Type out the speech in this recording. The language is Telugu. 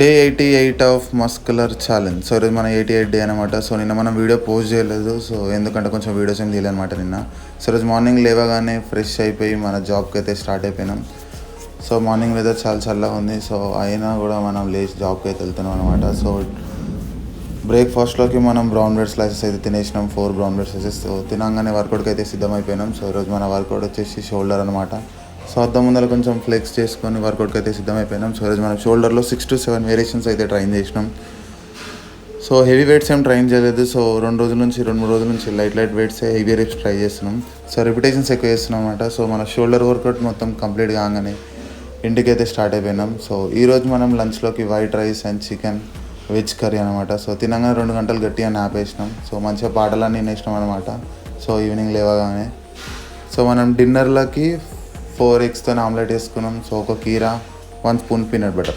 Day 88 of muscular challenge. So ఈరోజు మన 88 డే అనమాట. సో నిన్న మనం వీడియో పోస్ట్ చేయలేదు. సో ఎందుకంటే కొంచెం వీడియోస్ ఏం తీయలేదు అనమాట నిన్న. సో ఈరోజు మార్నింగ్ లేవగానే ఫ్రెష్ అయిపోయి మన జాబ్కి అయితే స్టార్ట్ అయిపోయినాం. సో మార్నింగ్ వెదర్ చాలా చల్లగా ఉంది. సో అయినా కూడా మనం లేచి జాబ్కి అయితే వెళ్తున్నాం అనమాట. సో బ్రేక్ఫాస్ట్లోకి మనం బ్రౌన్ బ్రెడ్ స్లైసెస్ అయితే తినేసినాం. 4 బ్రౌన్ బ్రెడ్ స్లైసెస్. సో తినంగానే వర్కౌట్కి అయితే సిద్ధమైపోయినాం. సో ఈరోజు మన వర్కౌట్ వచ్చేసి షోల్డర్ అనమాట. సో అద్దం ముందర కొంచెం ఫ్లెక్స్ చేసుకొని వర్కౌట్కి అయితే సిద్ధమైపోయినాం. సో ఈరోజు మనం షోల్డర్లో 6 to 7 వేరియేషన్స్ అయితే ట్రైన్ చేసినాం. సో హెవీ వెయిట్స్ ఏం ట్రైన్ చేయలేదు. సో 2-3 రోజుల నుంచి లైట్ వెయిట్సే హెవీ రేప్స్ ట్రై చేస్తున్నాం. సో రిపిటేషన్స్ ఎక్కువ చేస్తున్నాం అనమాట. సో మన షోల్డర్ వర్కౌట్ మొత్తం కంప్లీట్ కాగానే ఇంటికైతే స్టార్ట్ అయిపోయినాం. సో ఈరోజు మనం లంచ్లోకి white rice and chicken veg curry అనమాట. సో తినగానే 2 గంటలు గట్టిగా నాప్ వేసినాం. సో మంచిగా పాటలన్నీ వినేసినాం అనమాట. సో ఈవినింగ్ లేవగానే సో మనం డిన్నర్లకి 4 eggsతో ఆమ్లెట్ వేసుకున్నాం. సో ఒక కీరా, 1 spoon పీనట్ బటర్.